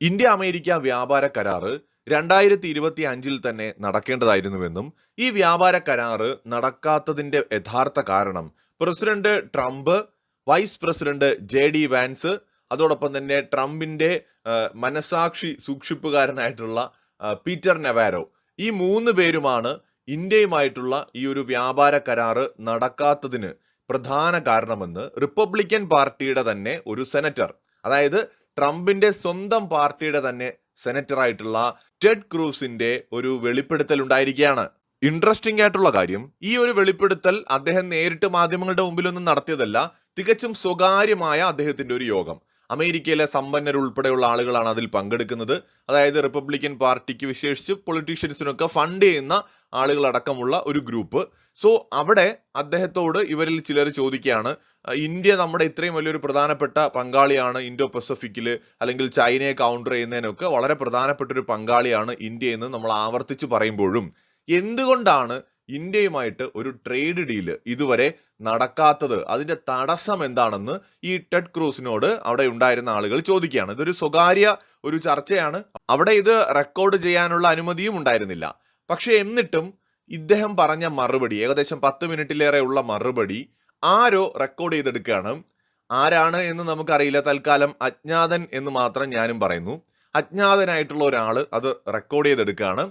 India America വ്യാപാര കരാറ് 2025 തന്നെ നടക്കേണ്ടതായിരുന്നുവെന്നും ഈ വ്യാപാര കരാറ് നടക്കാത്തതിന്റെ യഥാർത്ഥ കാരണം president Trump, vice president JD Vance, അതോടൊപ്പം തന്നെ ട്രംപിന്റെ മനസാക്ഷി സൂക്ഷിപ്പുകാരനായിട്ടുള്ള പീറ്റർ നെവാരോ, ഈ മൂന്ന് പേരുമാണ് ഇന്ത്യയുമായിട്ടുള്ള ഈ ഒരു വ്യാപാര കരാറ് നടക്കാത്തതിന് പ്രധാന കാരണമെന്ന് റിപ്പബ്ലിക്കൻ പാർട്ടിയുടെ തന്നെ ഒരു സെനറ്റർ, അതായത് ട്രംപിന്റെ സ്വന്തം പാർട്ടിയുടെ തന്നെ സെനറ്റർ ആയിട്ടുള്ള ടെഡ് ക്രൂസിന്റെ ഒരു വെളിപ്പെടുത്തൽ ഉണ്ടായിരിക്കുകയാണ്. ഇൻട്രസ്റ്റിംഗ് ആയിട്ടുള്ള കാര്യം, ഈ ഒരു വെളിപ്പെടുത്തൽ അദ്ദേഹം നേരിട്ട് മാധ്യമങ്ങളുടെ മുമ്പിലൊന്നും നടത്തിയതല്ല, തികച്ചും സ്വകാര്യമായ അദ്ദേഹത്തിന്റെ ഒരു യോഗം. അമേരിക്കയിലെ സമ്പന്നരുൾപ്പെടെയുള്ള ആളുകളാണ് അതിൽ പങ്കെടുക്കുന്നത്. അതായത് റിപ്പബ്ലിക്കൻ പാർട്ടിക്ക്, വിശേഷിച്ച് പൊളിറ്റീഷ്യൻസിനൊക്കെ ഫണ്ട് ചെയ്യുന്ന ആളുകളടക്കമുള്ള ഒരു ഗ്രൂപ്പ്. സോ അവിടെ അദ്ദേഹത്തോട് ഇവരിൽ ചിലർ ചോദിക്കുകയാണ്, ഇന്ത്യ നമ്മുടെ ഇത്രയും വലിയൊരു പ്രധാനപ്പെട്ട പങ്കാളിയാണ് ഇൻഡോ പസഫിക്കിൽ, അല്ലെങ്കിൽ ചൈനയെ കൗണ്ടർ ചെയ്യുന്നതിനൊക്കെ വളരെ പ്രധാനപ്പെട്ട ഒരു പങ്കാളിയാണ് ഇന്ത്യ എന്ന് നമ്മൾ ആവർത്തിച്ച് പറയുമ്പോഴും എന്തുകൊണ്ടാണ് ഇന്ത്യയുമായിട്ട് ഒരു ട്രേഡ് ഡീല് ഇതുവരെ നടക്കാത്തത്, അതിന്റെ തടസ്സം എന്താണെന്ന് ഈ ടെഡ് ക്രൂസിനോട് അവിടെ ഉണ്ടായിരുന്ന ആളുകൾ ചോദിക്കുകയാണ്. ഇതൊരു സ്വകാര്യ ഒരു ചർച്ചയാണ്, അവിടെ ഇത് റെക്കോർഡ് ചെയ്യാനുള്ള അനുമതിയും ഉണ്ടായിരുന്നില്ല. പക്ഷെ എന്നിട്ടും ഇദ്ദേഹം പറഞ്ഞ മറുപടി, ഏകദേശം 10 മിനിറ്റിലേറെ ഉള്ള മറുപടി ആരോ റെക്കോർഡ് ചെയ്തെടുക്കുകയാണ്. ആരാണ് എന്ന് നമുക്കറിയില്ല, തൽക്കാലം അജ്ഞാതൻ എന്ന് മാത്രം ഞാനും പറയുന്നു. അജ്ഞാതനായിട്ടുള്ള ഒരാൾ അത് റെക്കോർഡ് ചെയ്തെടുക്കുകയാണ്.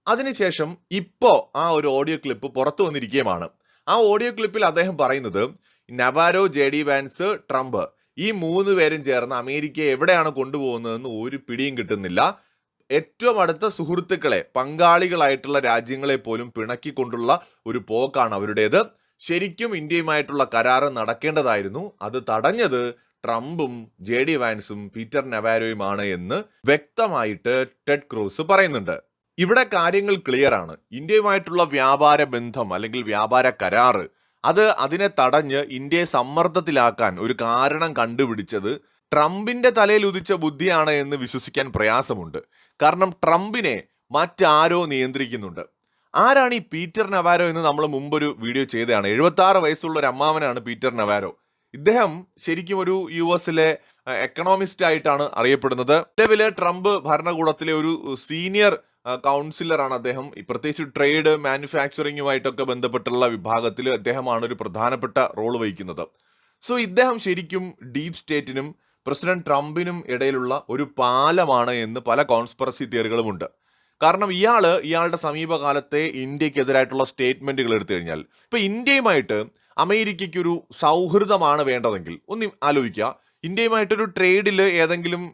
അതിനുശേഷം ഇപ്പോ ആ ഒരു ഓഡിയോ ക്ലിപ്പ് പുറത്തു വന്നിരിക്കുകയുമാണ്. ആ ഓഡിയോ ക്ലിപ്പിൽ അദ്ദേഹം പറയുന്നത്, നെവാരോ, JD വാൻസ്, ട്രംപ്, ഈ മൂന്ന് പേരും ചേർന്ന് അമേരിക്കയെ എവിടെയാണ് കൊണ്ടുപോകുന്നതെന്ന് ഒരു പിടിയും കിട്ടുന്നില്ല. ഏറ്റവും അടുത്ത സുഹൃത്തുക്കളെ, പങ്കാളികളായിട്ടുള്ള രാജ്യങ്ങളെ പോലും പിണക്കിക്കൊണ്ടുള്ള ഒരു പോക്കാണ് അവരുടേത്. ശരിക്കും ഇന്ത്യയുമായിട്ടുള്ള കരാറ് നടക്കേണ്ടതായിരുന്നു, അത് തടഞ്ഞത് ട്രംപും JD വാൻസും പീറ്റർ നെവാരോയുമാണ് എന്ന് വ്യക്തമായിട്ട് ടെഡ് ക്രൂസ് പറയുന്നുണ്ട്. ഇവിടെ കാര്യങ്ങൾ ക്ലിയർ ആണ്. ഇന്ത്യയുമായിട്ടുള്ള വ്യാപാര ബന്ധം അല്ലെങ്കിൽ വ്യാപാര കരാറ് അതിനെ തടഞ്ഞ് ഇന്ത്യയെ സമ്മർദ്ദത്തിലാക്കാൻ ഒരു കാരണം കണ്ടുപിടിച്ചത് ട്രംപിന്റെ തലയിൽ ഉദിച്ച ബുദ്ധിയാണ് എന്ന് വിശ്വസിക്കാൻ പ്രയാസമുണ്ട്. കാരണം ട്രംപിനെ മറ്റാരോ നിയന്ത്രിക്കുന്നുണ്ട്. ആരാണ് ഈ പീറ്റർ നെവാരോ എന്ന് നമ്മൾ മുമ്പൊരു വീഡിയോ ചെയ്തതാണ്. 76 വയസ്സുള്ള ഒരു അമ്മാവനാണ് പീറ്റർ നെവാരോ. ഇദ്ദേഹം ശരിക്കും ഒരു US-ലെ എക്കണോമിസ്റ്റ് ആയിട്ടാണ് അറിയപ്പെടുന്നത്. നിലവിലെ ട്രംപ് ഭരണകൂടത്തിലെ ഒരു സീനിയർ കൗൺസിലറാണ് അദ്ദേഹം. പ്രത്യേകിച്ച് ട്രേഡ്, മാനുഫാക്ചറിങ്ങുമായിട്ടൊക്കെ ബന്ധപ്പെട്ടുള്ള വിഭാഗത്തിൽ അദ്ദേഹമാണ് ഒരു പ്രധാനപ്പെട്ട റോൾ വഹിക്കുന്നത്. സോ ഇദ്ദേഹം ശരിക്കും ഡീപ് സ്റ്റേറ്റിനും പ്രസിഡന്റ് ട്രംപിനും ഇടയിലുള്ള ഒരു പാലമാണ് എന്ന് പല കോൺസ്പിറസി തിയറികളുമുണ്ട്. കാരണം ഇയാളുടെ സമീപകാലത്തെ ഇന്ത്യക്കെതിരായിട്ടുള്ള സ്റ്റേറ്റ്മെന്റുകൾ എടുത്തു കഴിഞ്ഞാൽ, ഇപ്പൊ ഇന്ത്യയുമായിട്ട് അമേരിക്കയ്ക്ക് ഒരു സൗഹൃദമാണ് വേണ്ടതെങ്കിൽ ഒന്ന് ആലോചിക്കുക. ഇന്ത്യയുമായിട്ടൊരു ട്രേഡിൽ ഏതെങ്കിലും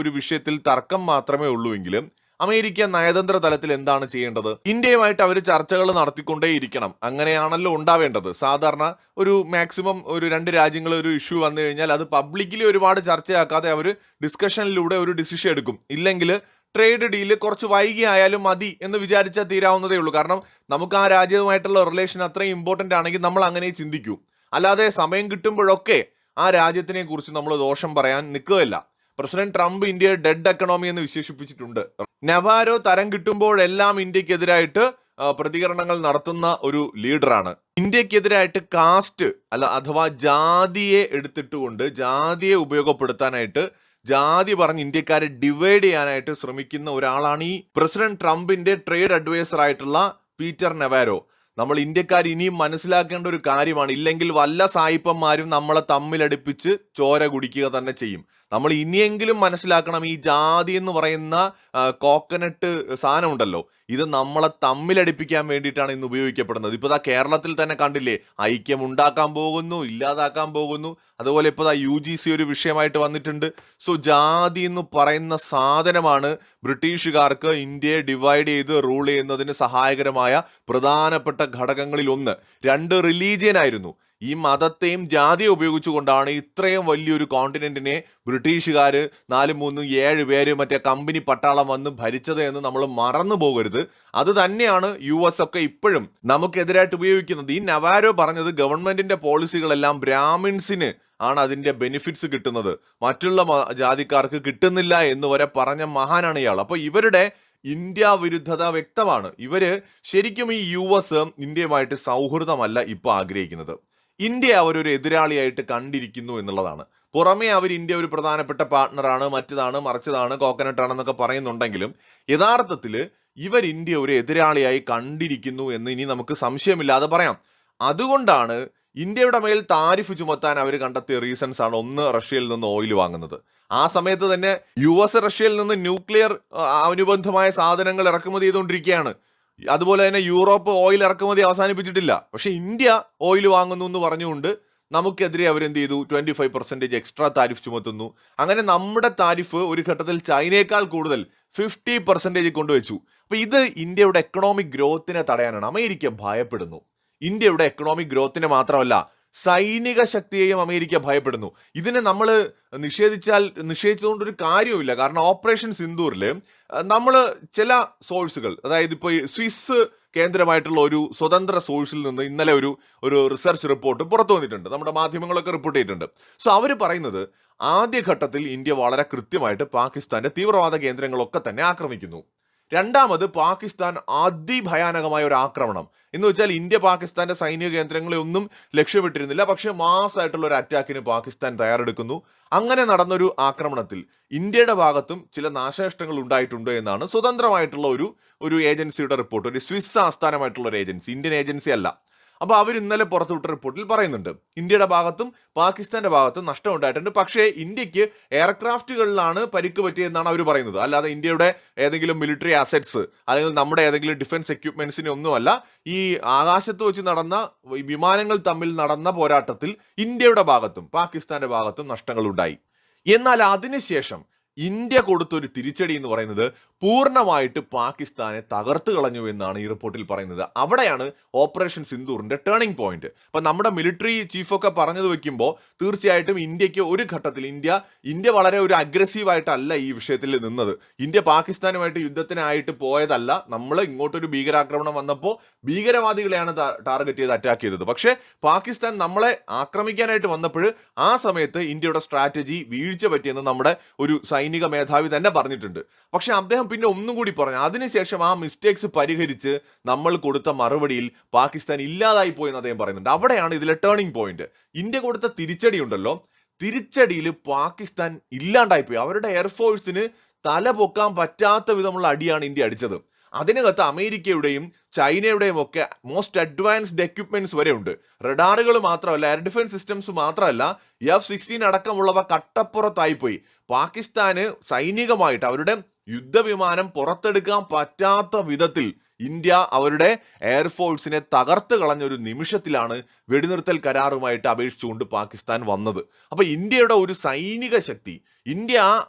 ഒരു വിഷയത്തിൽ തർക്കം മാത്രമേ ഉള്ളൂവെങ്കിലും അമേരിക്ക നയതന്ത്ര തലത്തിൽ എന്താണ് ചെയ്യേണ്ടത്? ഇന്ത്യയുമായിട്ട് അവർ ചർച്ചകൾ നടത്തിക്കൊണ്ടേയിരിക്കണം. അങ്ങനെയാണല്ലോ ഉണ്ടാവേണ്ടത്. സാധാരണ ഒരു മാക്സിമം ഒരു 2 രാജ്യങ്ങൾ ഒരു ഇഷ്യൂ വന്നു കഴിഞ്ഞാൽ അത് പബ്ലിക്കലി ഒരുപാട് ചർച്ചയാക്കാതെ അവർ ഡിസ്കഷനിലൂടെ ഒരു ഡിസിഷൻ എടുക്കും. ഇല്ലെങ്കിൽ ട്രേഡ് ഡീല് കുറച്ച് വൈകി ആയാലും മതി എന്ന് വിചാരിച്ചാൽ തീരാവുന്നതേ ഉള്ളൂ. കാരണം നമുക്ക് ആ രാജ്യവുമായിട്ടുള്ള റിലേഷൻ അത്രയും ഇമ്പോർട്ടൻ്റ് ആണെങ്കിൽ നമ്മൾ അങ്ങനെ ചിന്തിക്കൂ. അല്ലാതെ സമയം കിട്ടുമ്പോഴൊക്കെ ആ രാജ്യത്തിനെ കുറിച്ച് നമ്മൾ ദോഷം പറയാൻ നിൽക്കുകയില്ല. പ്രസിഡന്റ് ട്രംപ് ഇന്ത്യയെ ഡെഡ് എക്കണോമി എന്ന് വിശേഷിപ്പിച്ചിട്ടുണ്ട്. നെവാരോ തരം കിട്ടുമ്പോഴെല്ലാം ഇന്ത്യക്കെതിരായിട്ട് പ്രതികരണങ്ങൾ നടത്തുന്ന ഒരു ലീഡറാണ്. ഇന്ത്യക്കെതിരായിട്ട് കാസ്റ്റ് അഥവാ ജാതിയെ എടുത്തിട്ടുകൊണ്ട്, ജാതിയെ ഉപയോഗപ്പെടുത്താനായിട്ട്, ജാതി പറഞ്ഞ് ഇന്ത്യക്കാരെ ഡിവൈഡ് ചെയ്യാനായിട്ട് ശ്രമിക്കുന്ന ഒരാളാണ് ഈ പ്രസിഡന്റ് ട്രംപിന്റെ ട്രേഡ് അഡ്വൈസർ ആയിട്ടുള്ള പീറ്റർ നെവാരോ. നമ്മൾ ഇന്ത്യക്കാർ ഇനിയും മനസ്സിലാക്കേണ്ട ഒരു കാര്യമാണ്. ഇല്ലെങ്കിൽ വല്ല സായിപ്പന്മാരും നമ്മളെ തമ്മിലടുപ്പിച്ച് ചോര കുടിക്കുക തന്നെ ചെയ്യും. നമ്മൾ ഇനിയെങ്കിലും മനസ്സിലാക്കണം, ഈ ജാതി എന്ന് പറയുന്ന കോക്കനട്ട് സാധനം ഉണ്ടല്ലോ, ഇത് നമ്മളെ തമ്മിലടിപ്പിക്കാൻ വേണ്ടിയിട്ടാണ് ഇന്ന് ഉപയോഗിക്കപ്പെടുന്നത്. ഇപ്പോൾ കേരളത്തിൽ തന്നെ കണ്ടില്ലേ, ഐക്യം ഉണ്ടാക്കാൻ പോകുന്നു, ഇല്ലാതാക്കാൻ പോകുന്നു. അതുപോലെ ഇപ്പോൾ UGC ഒരു വിഷയമായിട്ട് വന്നിട്ടുണ്ട്. സോ ജാതി എന്ന് പറയുന്ന സാധനമാണ് ബ്രിട്ടീഷുകാർക്ക് ഇന്ത്യയെ ഡിവൈഡ് ചെയ്ത് റൂൾ ചെയ്യുന്നതിന് സഹായകരമായ പ്രധാനപ്പെട്ട ഘടകങ്ങളിൽ ഒന്ന്. 2 റിലീജിയൻ ആയിരുന്നു. ഈ മതത്തെയും ജാതിയും ഉപയോഗിച്ചുകൊണ്ടാണ് ഇത്രയും വലിയൊരു കോണ്ടിനെന്റിനെ ബ്രിട്ടീഷുകാർ 4, 3, 7 പേര് മറ്റേ കമ്പനി പട്ടാളം വന്ന് ഭരിച്ചത് എന്ന് നമ്മൾ മറന്നു പോകരുത്. അത് തന്നെയാണ് US ഒക്കെ ഇപ്പോഴും നമുക്കെതിരായിട്ട് ഉപയോഗിക്കുന്നത്. ഈ നെവാരോ പറഞ്ഞത് ഗവൺമെന്റിന്റെ പോളിസികളെല്ലാം ബ്രാഹ്മിൻസിന് ആണ് അതിന്റെ ബെനിഫിറ്റ്സ് കിട്ടുന്നത്, മറ്റുള്ള ജാതിക്കാർക്ക് കിട്ടുന്നില്ല എന്ന് വരെ പറഞ്ഞ മഹാനാണ് ഇയാൾ. അപ്പൊ ഇവരുടെ ഇന്ത്യ വിരുദ്ധത വ്യക്തമാണ്. ഇവര് ശരിക്കും ഈ US ഇന്ത്യയുമായിട്ട് സൗഹൃദമല്ല ഇപ്പൊ ആഗ്രഹിക്കുന്നത്. ഇന്ത്യ അവരൊരു എതിരാളിയായിട്ട് കണ്ടിരിക്കുന്നു എന്നുള്ളതാണ്. പുറമേ അവർ ഇന്ത്യ ഒരു പ്രധാനപ്പെട്ട പാർട്ട്ണറാണ്, മറ്റതാണ് മറിച്ചതാണ് കോക്കനട്ടാണെന്നൊക്കെ പറയുന്നുണ്ടെങ്കിലും യഥാർത്ഥത്തിൽ ഇവർ ഇന്ത്യ ഒരു എതിരാളിയായി കണ്ടിരിക്കുന്നു എന്ന് ഇനി നമുക്ക് സംശയമില്ലാതെ പറയാം. അതുകൊണ്ടാണ് ഇന്ത്യയുടെ മേൽ താരിഫ് ചുമത്താൻ അവർ കണ്ടെത്തിയ റീസൺസ് ആണ്. ഒന്ന്, റഷ്യയിൽ നിന്ന് ഓയിൽ വാങ്ങുന്നത്. ആ സമയത്ത് തന്നെ US റഷ്യയിൽ നിന്ന് ന്യൂക്ലിയർ അനുബന്ധമായ സാധനങ്ങൾ ഇറക്കുമതി ചെയ്തുകൊണ്ടിരിക്കുകയാണ്. അതുപോലെ തന്നെ യൂറോപ്പ് ഓയിൽ ഇറക്കുമതി അവസാനിപ്പിച്ചിട്ടില്ല. പക്ഷെ ഇന്ത്യ ഓയിൽ വാങ്ങുന്നു എന്ന് പറഞ്ഞുകൊണ്ട് നമുക്കെതിരെ അവരെന്ത് ചെയ്തു? 25% എക്സ്ട്രാ താരിഫ് ചുമത്തുന്നു. അങ്ങനെ നമ്മുടെ താരിഫ് ഒരു ഘട്ടത്തിൽ ചൈനയേക്കാൾ കൂടുതൽ 50% കൊണ്ടുവച്ചു. അപ്പൊ ഇത് ഇന്ത്യയുടെ എക്കണോമിക് ഗ്രോത്തിനെ തടയാനാണ്. അമേരിക്ക ഭയപ്പെടുന്നു. ഇന്ത്യയുടെ എക്കണോമിക് ഗ്രോത്തിനെ മാത്രമല്ല, സൈനിക ശക്തിയെയും അമേരിക്ക ഭയപ്പെടുന്നു. ഇതിനെ നമ്മൾ നിഷേധിച്ചുകൊണ്ടൊരു കാര്യവുമില്ല. കാരണം ഓപ്പറേഷൻ സിന്ദൂറിൽ നമ്മൾ ചില സോഴ്സുകൾ, അതായത് ഇപ്പോൾ സ്വിസ് കേന്ദ്രമായിട്ടുള്ള ഒരു സ്വതന്ത്ര സോഴ്സിൽ നിന്ന് ഇന്നലെ ഒരു റിസർച്ച് റിപ്പോർട്ട് പുറത്തു വന്നിട്ടുണ്ട്. നമ്മുടെ മാധ്യമങ്ങളൊക്കെ റിപ്പോർട്ട് ചെയ്തിട്ടുണ്ട്. സോ അവർ പറയുന്നത് ആദ്യഘട്ടത്തിൽ ഇന്ത്യ വളരെ കൃത്യമായിട്ട് പാകിസ്ഥാന്റെ തീവ്രവാദ കേന്ദ്രങ്ങളൊക്കെ തന്നെ ആക്രമിക്കുന്നു. രണ്ടാമത്, പാകിസ്ഥാൻ അതിഭയാനകമായ ഒരു ആക്രമണം എന്ന് വെച്ചാൽ ഇന്ത്യ പാകിസ്ഥാന്റെ സൈനിക കേന്ദ്രങ്ങളെ ഒന്നും ലക്ഷ്യമിട്ടിരുന്നില്ല, പക്ഷെ മാസ്സായിട്ടുള്ള ഒരു അറ്റാക്കിന് പാകിസ്ഥാൻ തയ്യാറെടുക്കുന്നു. അങ്ങനെ നടന്നൊരു ആക്രമണത്തിൽ ഇന്ത്യയുടെ ഭാഗത്തും ചില നാശനഷ്ടങ്ങൾ ഉണ്ടായിട്ടുണ്ട് എന്നാണ് സ്വതന്ത്രമായിട്ടുള്ള ഒരു ഏജൻസിയുടെ റിപ്പോർട്ട്. ഒരു സ്വിസ് ആസ്ഥാനമായിട്ടുള്ള ഒരു ഏജൻസി, ഇന്ത്യൻ ഏജൻസി അല്ല. അപ്പോൾ അവർ ഇന്നലെ പുറത്തുവിട്ട റിപ്പോർട്ടിൽ പറയുന്നുണ്ട് ഇന്ത്യയുടെ ഭാഗത്തും പാകിസ്ഥാന്റെ ഭാഗത്തും നഷ്ടം ഉണ്ടായിട്ടുണ്ട്. പക്ഷേ ഇന്ത്യക്ക് എയർക്രാഫ്റ്റുകളിലാണ് പരിക്ക് പറ്റിയെന്നാണ് അവർ പറയുന്നത്. അല്ലാതെ ഇന്ത്യയുടെ ഏതെങ്കിലും മിലിറ്ററി അസറ്റ്സ് അല്ലെങ്കിൽ നമ്മുടെ ഏതെങ്കിലും ഡിഫൻസ് എക്യുപ്മെന്റ്സിനെ ഒന്നുമല്ല. ഈ ആകാശത്ത് വെച്ച് നടന്ന വിമാനങ്ങൾ തമ്മിൽ നടന്ന പോരാട്ടത്തിൽ ഇന്ത്യയുടെ ഭാഗത്തും പാകിസ്ഥാന്റെ ഭാഗത്തും നഷ്ടങ്ങൾ ഉണ്ടായി. എന്നാൽ അതിനുശേഷം ഇന്ത്യ കൊടുത്തൊരു തിരിച്ചടി എന്ന് പറയുന്നത് പൂർണ്ണമായിട്ട് പാകിസ്ഥാനെ തകർത്ത് കളഞ്ഞു എന്നാണ് ഈ റിപ്പോർട്ടിൽ പറയുന്നത്. അവിടെയാണ് ഓപ്പറേഷൻ സിന്ദൂറിന്റെ ടേണിംഗ് പോയിന്റ്. അപ്പൊ നമ്മുടെ മിലിറ്ററി ചീഫൊക്കെ പറഞ്ഞത് വെക്കുമ്പോൾ തീർച്ചയായിട്ടും ഇന്ത്യക്ക് ഒരു ഘട്ടത്തിൽ ഇന്ത്യ വളരെ ഒരു അഗ്രസീവായിട്ടല്ല ഈ വിഷയത്തിൽ നിന്നത്. ഇന്ത്യ പാകിസ്ഥാനുമായിട്ട് യുദ്ധത്തിനായിട്ട് പോയതല്ല. നമ്മൾ ഇങ്ങോട്ടൊരു ഭീകരാക്രമണം വന്നപ്പോൾ ഭീകരവാദികളെയാണ് ടാർഗറ്റ് ചെയ്ത് അറ്റാക്ക് ചെയ്തത്. പക്ഷേ പാകിസ്ഥാൻ നമ്മളെ ആക്രമിക്കാനായിട്ട് വന്നപ്പോൾ ആ സമയത്ത് ഇന്ത്യയുടെ സ്ട്രാറ്റജി വീഴ്ച പറ്റിയെന്ന് നമ്മുടെ ഒരു സൈനിക മേധാവി തന്നെ പറഞ്ഞിട്ടുണ്ട്. പക്ഷെ അദ്ദേഹം പിന്നെ ഒന്നും കൂടി പറഞ്ഞു, അതിനുശേഷം ആ മിസ്റ്റേക്സ് പരിഹരിച്ച് നമ്മൾ കൊടുത്ത മറുപടിയിൽ പാകിസ്ഥാൻ ഇല്ലാതായി പോയെന്ന് അദ്ദേഹം പറയുന്നുണ്ട്. അവിടെയാണ് ഇതിലെ ടേണിംഗ് പോയിന്റ്. ഇന്ത്യ കൊടുത്ത തിരിച്ചടി ഉണ്ടല്ലോ, തിരിച്ചടിയിൽ പാകിസ്ഥാൻ ഇല്ലാണ്ടായിപ്പോയി. അവരുടെ എയർഫോഴ്സിന് തല പൊക്കാൻ പറ്റാത്ത വിധമുള്ള അടിയാണ് ഇന്ത്യ അടിച്ചത്. അതിനകത്ത് അമേരിക്കയുടെയും ചൈനയുടെയും ഒക്കെ മോസ്റ്റ് അഡ്വാൻസ്ഡ് എക്യുപ്മെന്റ്സ് വരെ ഉണ്ട്. റഡാറുകൾ മാത്രമല്ല, എയർ ഡിഫൻസ് സിസ്റ്റംസ് മാത്രമല്ല, F-16 അടക്കമുള്ളവ കട്ടപ്പുറത്തായിപ്പോയി. പാകിസ്ഥാന് സൈനികമായിട്ട് അവരുടെ യുദ്ധവിമാനം പുറത്തെടുക്കാൻ പറ്റാത്ത വിധത്തിൽ ഇന്ത്യ അവരുടെ എയർഫോഴ്സിനെ തകർത്ത് കളഞ്ഞൊരു നിമിഷത്തിലാണ് വെടിനിർത്തൽ കരാറുമായിട്ട് അപേക്ഷിച്ചുകൊണ്ട് പാകിസ്ഥാൻ വന്നത്. അപ്പൊ ഇന്ത്യയുടെ ഒരു സൈനിക ശക്തി, ഇന്ത്യ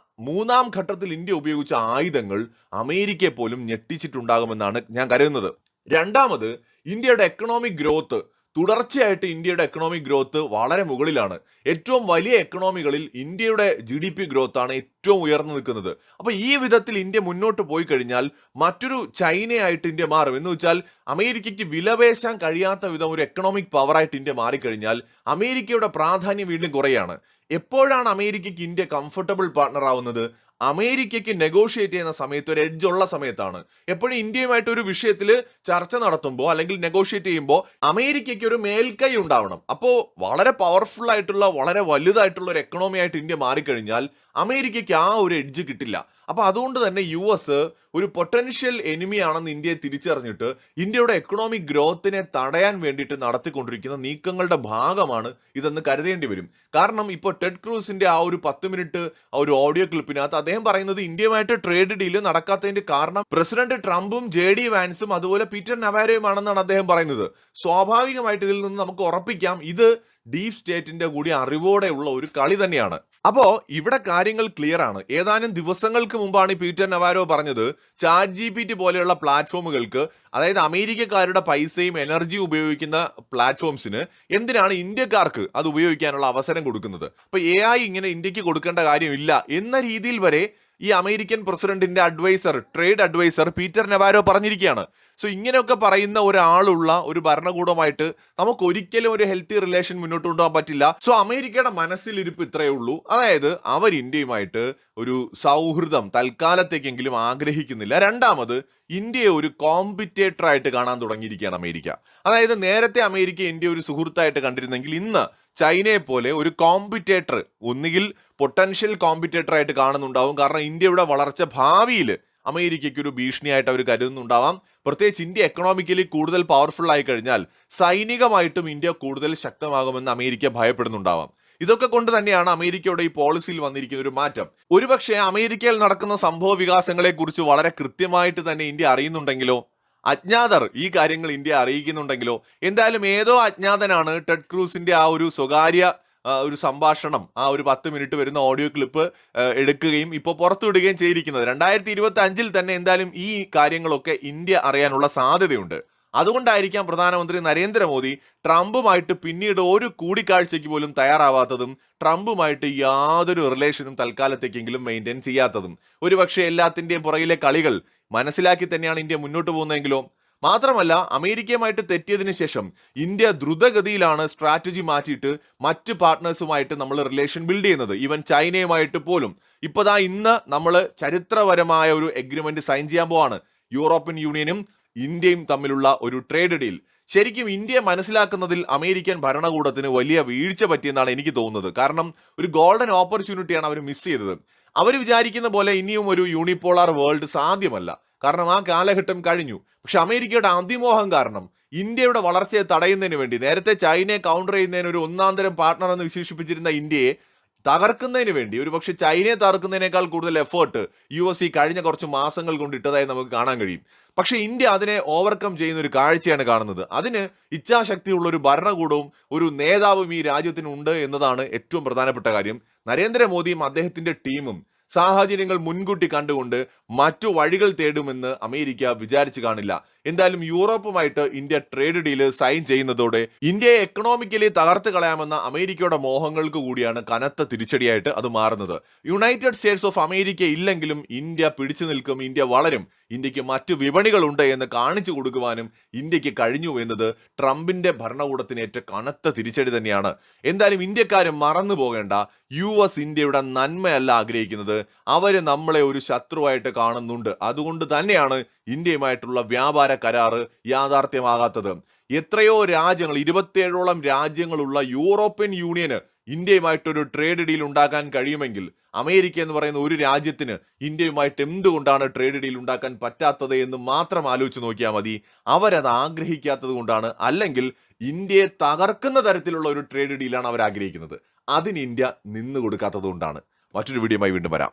മൂന്നാം ഘട്ടത്തിൽ ഇന്ത്യ ഉപയോഗിച്ച ആയുധങ്ങൾ അമേരിക്കയെ പോലും ഞെട്ടിച്ചിട്ടുണ്ടാകുമെന്നാണ് ഞാൻ കരുതുന്നത്. രണ്ടാമത്, ഇന്ത്യയുടെ എക്കണോമിക് ഗ്രോത്ത്, തുടർച്ചയായിട്ട് ഇന്ത്യയുടെ എക്കണോമിക് ഗ്രോത്ത് വളരെ മുകളിലാണ്. ഏറ്റവും വലിയ എക്കണോമികളിൽ ഇന്ത്യയുടെ GDP ഗ്രോത്ത് ആണ് ഏറ്റവും ഉയർന്നു നിൽക്കുന്നത്. അപ്പൊ ഈ വിധത്തിൽ ഇന്ത്യ മുന്നോട്ട് പോയി കഴിഞ്ഞാൽ മറ്റൊരു ചൈനയായിട്ട് ഇന്ത്യ മാറും. എന്ന് വെച്ചാൽ അമേരിക്കയ്ക്ക് വിലപേശാൻ കഴിയാത്ത വിധം ഒരു എക്കണോമിക് പവറായിട്ട് ഇന്ത്യ മാറിക്കഴിഞ്ഞാൽ അമേരിക്കയുടെ പ്രാധാന്യം വീണ്ടും കുറയാണ്. എപ്പോഴാണ് അമേരിക്കയ്ക്ക് ഇന്ത്യ കംഫർട്ടബിൾ പാർട്ണർ ആവുന്നത്? അമേരിക്കയ്ക്ക് നെഗോഷിയേറ്റ് ചെയ്യുന്ന സമയത്ത്, ഒരു എഡ്ജ് ഉള്ള സമയത്താണ്. എപ്പോഴും ഇന്ത്യയുമായിട്ട് ഒരു വിഷയത്തിൽ ചർച്ച നടത്തുമ്പോൾ അല്ലെങ്കിൽ നെഗോഷിയേറ്റ് ചെയ്യുമ്പോൾ അമേരിക്കയ്ക്ക് ഒരു മേൽക്കൈ ഉണ്ടാവണം. അപ്പോൾ വളരെ പവർഫുൾ ആയിട്ടുള്ള, വളരെ വലുതായിട്ടുള്ള ഒരു എക്കണോമി ആയിട്ട് ഇന്ത്യ മാറിക്കഴിഞ്ഞാൽ അമേരിക്കയ്ക്ക് ആ ഒരു എഡ്ജ് കിട്ടില്ല. അപ്പൊ അതുകൊണ്ട് തന്നെ US ഒരു പൊട്ടൻഷ്യൽ എനിമിയാണെന്ന് ഇന്ത്യയെ തിരിച്ചറിഞ്ഞിട്ട് ഇന്ത്യയുടെ എക്കണോമിക് ഗ്രോത്തിനെ തടയാൻ വേണ്ടിയിട്ട് നടത്തിക്കൊണ്ടിരിക്കുന്ന നീക്കങ്ങളുടെ ഭാഗമാണ് ഇതെന്ന് കരുതേണ്ടി വരും. കാരണം ഇപ്പോൾ ടെഡ് ക്രൂസിന്റെ ആ ഒരു 10 മിനിറ്റ് ആ ഒരു ഓഡിയോ ക്ലിപ്പിനകത്ത് അദ്ദേഹം പറയുന്നത് ഇന്ത്യയുമായിട്ട് ട്രേഡ് ഡീല് നടക്കാത്തതിന്റെ കാരണം പ്രസിഡന്റ് ട്രംപും JD വാൻസും അതുപോലെ പീറ്റർ നവാരോയുമാണെന്നാണ് അദ്ദേഹം പറയുന്നത്. സ്വാഭാവികമായിട്ട് ഇതിൽ നിന്ന് നമുക്ക് ഉറപ്പിക്കാം ഇത് ഡീപ് സ്റ്റേറ്റിന്റെ കൂടി അറിവോടെയുള്ള ഒരു കളി തന്നെയാണ്. അപ്പോ ഇവിടെ കാര്യങ്ങൾ ക്ലിയർ ആണ്. ഏതാനും ദിവസങ്ങൾക്ക് മുമ്പാണ് പീറ്റർ നവാരോ പറഞ്ഞത് ChatGPT പോലെയുള്ള പ്ലാറ്റ്ഫോമുകൾക്ക്, അതായത് അമേരിക്കക്കാരുടെ പൈസയും എനർജിയും ഉപയോഗിക്കുന്ന പ്ലാറ്റ്ഫോംസിന് എന്തിനാണ് ഇന്ത്യക്കാർക്ക് അത് ഉപയോഗിക്കാനുള്ള അവസരം കൊടുക്കുന്നത്? അപ്പൊ AI ഇങ്ങനെ ഇന്ത്യക്ക് കൊടുക്കേണ്ട കാര്യമില്ല എന്ന രീതിയിൽ വരെ ഈ അമേരിക്കൻ പ്രസിഡന്റിന്റെ ട്രേഡ് അഡ്വൈസർ പീറ്റർ നവാരോ പറഞ്ഞിരിക്കുകയാണ്. സോ ഇങ്ങനെയൊക്കെ പറയുന്ന ഒരാളുള്ള ഒരു ഭരണകൂടമായിട്ട് നമുക്ക് ഒരിക്കലും ഒരു ഹെൽത്തി റിലേഷൻ മുന്നോട്ട് കൊണ്ടുപോകാൻ പറ്റില്ല. സോ അമേരിക്കയുടെ മനസ്സിലിരിപ്പ് ഇത്രയേ ഉള്ളൂ, അതായത് അവർ ഇന്ത്യയുമായിട്ട് ഒരു സൗഹൃദം തൽക്കാലത്തേക്കെങ്കിലും ആഗ്രഹിക്കുന്നില്ല. രണ്ടാമത്, ഇന്ത്യയെ ഒരു കോമ്പറ്റേറ്റർ ആയിട്ട് കാണാൻ തുടങ്ങിയിരിക്കുകയാണ് അമേരിക്ക. അതായത് നേരത്തെ അമേരിക്ക ഇന്ത്യ ഒരു സുഹൃത്തായിട്ട് കണ്ടിരുന്നെങ്കിൽ ഇന്ന് ചൈനയെ പോലെ ഒരു കോമ്പറ്റേറ്റർ, ഒന്നുകിൽ പൊട്ടൻഷ്യൽ കോമ്പറ്റേറ്റർ ആയിട്ട് കാണുന്നുണ്ടാവും. കാരണം ഇന്ത്യയുടെ വളർച്ച ഭാവിയിൽ അമേരിക്കയ്ക്ക് ഒരു ഭീഷണിയായിട്ട് അവർ കരുതുന്നുണ്ടാവാം. പ്രത്യേകിച്ച് ഇന്ത്യ എക്കണോമിക്കലി കൂടുതൽ പവർഫുൾ ആയി കഴിഞ്ഞാൽ സൈനികമായിട്ടും ഇന്ത്യ കൂടുതൽ ശക്തമാകുമെന്ന് അമേരിക്ക ഭയപ്പെടുന്നുണ്ടാവാം. ഇതൊക്കെ കൊണ്ട് തന്നെയാണ് അമേരിക്കയുടെ ഈ പോളിസിയിൽ വന്നിരിക്കുന്ന ഒരു മാറ്റം. ഒരുപക്ഷെ അമേരിക്കയിൽ നടക്കുന്ന സംഭവ വികാസങ്ങളെ കുറിച്ച് വളരെ കൃത്യമായിട്ട് തന്നെ ഇന്ത്യ അറിയുന്നുണ്ടെങ്കിലോ, അജ്ഞാതർ ഈ കാര്യങ്ങൾ ഇന്ത്യ അറിയിക്കുന്നുണ്ടെങ്കിലോ, എന്തായാലും ഏതോ അജ്ഞാതനാണ് ടെഡ് ക്രൂസിന്റെ ആ ഒരു സ്വകാര്യ ഒരു സംഭാഷണം, ആ ഒരു 10 മിനിറ്റ് വരുന്ന ഓഡിയോ ക്ലിപ്പ് എടുക്കുകയും ഇപ്പോൾ പുറത്തുവിടുകയും ചെയ്തിരിക്കുന്നത്. 2025 തന്നെ എന്തായാലും ഈ കാര്യങ്ങളൊക്കെ ഇന്ത്യ അറിയാനുള്ള സാധ്യതയുണ്ട്. അതുകൊണ്ടായിരിക്കാം പ്രധാനമന്ത്രി നരേന്ദ്രമോദി ട്രംപുമായിട്ട് പിന്നീട് ഒരു കൂടിക്കാഴ്ചയ്ക്ക് പോലും തയ്യാറാവാത്തതും, ട്രംപുമായിട്ട് യാതൊരു റിലേഷനും തൽക്കാലത്തേക്കെങ്കിലും മെയിൻറ്റെയിൻ ചെയ്യാത്തതും. ഒരുപക്ഷെ എല്ലാത്തിൻ്റെയും പുറകിലെ കളികൾ മനസ്സിലാക്കി തന്നെയാണ് ഇന്ത്യ മുന്നോട്ട് പോകുന്നതെങ്കിലോ. മാത്രമല്ല, അമേരിക്കയുമായിട്ട് തെറ്റിയതിനു ശേഷം ഇന്ത്യ ദ്രുതഗതിയിലാണ് സ്ട്രാറ്റജി മാറ്റിയിട്ട് മറ്റ് പാർട്ട്നേഴ്സുമായിട്ട് നമ്മൾ റിലേഷൻ ബിൽഡ് ചെയ്യുന്നത്. ഈവൻ ചൈനയുമായിട്ട് പോലും ഇപ്പോഴാ ഇന്ന് നമ്മൾ ചരിത്രപരമായ ഒരു എഗ്രിമെന്റ് സൈൻ ചെയ്യാൻ പോവാണ്. യൂറോപ്യൻ യൂണിയനും ഇന്ത്യയും തമ്മിലുള്ള ഒരു ട്രേഡ് ഡീൽ. ശരിക്കും ഇന്ത്യയെ മനസ്സിലാക്കുന്നതിൽ അമേരിക്കൻ ഭരണകൂടത്തിന് വലിയ വീഴ്ച പറ്റിയെന്നാണ് എനിക്ക് തോന്നുന്നത്. കാരണം ഒരു ഗോൾഡൻ ഓപ്പർച്യൂണിറ്റിയാണ് അവർ മിസ് ചെയ്തത്. അവർ വിചാരിക്കുന്ന പോലെ ഇനിയും ഒരു യൂണിപോളാർ വേൾഡ് സാധ്യമല്ല. കാരണം ആ കാലഘട്ടം കഴിഞ്ഞു. പക്ഷെ അമേരിക്കയുടെ അതിമോഹം കാരണം ഇന്ത്യയുടെ വളർച്ചയെ തടയുന്നതിന് വേണ്ടി, നേരത്തെ ചൈനയെ കൗണ്ടർ ചെയ്യുന്നതിന് ഒരു ഒന്നാന്തരം പാർട്ണർ എന്ന് വിശേഷിപ്പിച്ചിരുന്ന ഇന്ത്യയെ തകർക്കുന്നതിന് വേണ്ടി, ഒരു പക്ഷെ ചൈനയെ തകർക്കുന്നതിനേക്കാൾ കൂടുതൽ എഫേർട്ട് US കഴിഞ്ഞ കുറച്ച് മാസങ്ങൾ കൊണ്ട് ഇട്ടതായി നമുക്ക് കാണാൻ കഴിയും. പക്ഷേ ഇന്ത്യ അതിനെ ഓവർകം ചെയ്യുന്ന ഒരു കാഴ്ചയാണ് കാണുന്നത്. അതിന് ഇച്ഛാശക്തിയുള്ള ഒരു ഭരണകൂടവും ഒരു നേതാവും ഈ രാജ്യത്തിനുണ്ട് എന്നതാണ് ഏറ്റവും പ്രധാനപ്പെട്ട കാര്യം. നരേന്ദ്രമോദിയും അദ്ദേഹത്തിന്റെ ടീമും സാഹചര്യങ്ങൾ മുൻകൂട്ടി കണ്ടുകൊണ്ട് മറ്റു വഴികൾ തേടുമെന്ന് അമേരിക്ക വിചാരിച്ചു കാണില്ല. എന്തായാലും യൂറോപ്പുമായിട്ട് ഇന്ത്യ ട്രേഡ് ഡീല് സൈൻ ചെയ്യുന്നതോടെ ഇന്ത്യയെ എക്കണോമിക്കലി തകർത്ത് കളയാമെന്ന അമേരിക്കയുടെ മോഹങ്ങൾക്ക് കൂടിയാണ് കനത്ത തിരിച്ചടിയായിട്ട് അത് മാറുന്നത്. യുണൈറ്റഡ് സ്റ്റേറ്റ്സ് ഓഫ് അമേരിക്ക ഇല്ലെങ്കിലും ഇന്ത്യ പിടിച്ചു നിൽക്കും, ഇന്ത്യ വളരും, ഇന്ത്യക്ക് മറ്റു വിപണികളുണ്ട് എന്ന് കാണിച്ചു കൊടുക്കുവാനും ഇന്ത്യക്ക് കഴിഞ്ഞു എന്നത് ട്രംപിന്റെ ഭരണകൂടത്തിന് ഏറ്റ കനത്ത തിരിച്ചടി തന്നെയാണ്. എന്തായാലും ഇന്ത്യക്കാരും മറന്നു പോകേണ്ട, US ഇന്ത്യയുടെ നന്മയല്ല ആഗ്രഹിക്കുന്നത്, അവര് നമ്മളെ ഒരു ശത്രുവായിട്ട് കാണുന്നുണ്ട്. അതുകൊണ്ട് തന്നെയാണ് ഇന്ത്യയുമായിട്ടുള്ള വ്യാപാര കരാറ് യാഥാർത്ഥ്യമാകാത്തത്. എത്രയോ രാജ്യങ്ങൾ, 27ഓളം രാജ്യങ്ങളുള്ള യൂറോപ്യൻ യൂണിയന് ഇന്ത്യയുമായിട്ടൊരു ട്രേഡ് ഡീൽ ഉണ്ടാക്കാൻ കഴിയുമെങ്കിൽ അമേരിക്ക എന്ന് പറയുന്ന ഒരു രാജ്യത്തിന് ഇന്ത്യയുമായിട്ട് എന്തുകൊണ്ടാണ് ട്രേഡ് ഡീൽ ഉണ്ടാക്കാൻ പറ്റാത്തത് എന്ന് മാത്രം ആലോചിച്ച് നോക്കിയാൽ മതി. അവരത് ആഗ്രഹിക്കാത്തത് കൊണ്ടാണ്, അല്ലെങ്കിൽ ഇന്ത്യയെ തകർക്കുന്ന തരത്തിലുള്ള ഒരു ട്രേഡ് ഡീലാണ് അവർ ആഗ്രഹിക്കുന്നത്. അതിന് ഇന്ത്യ നിന്നു കൊടുക്കാത്തത് കൊണ്ടാണ്. മറ്റൊരു വീഡിയോയുമായി വീണ്ടും വരാം.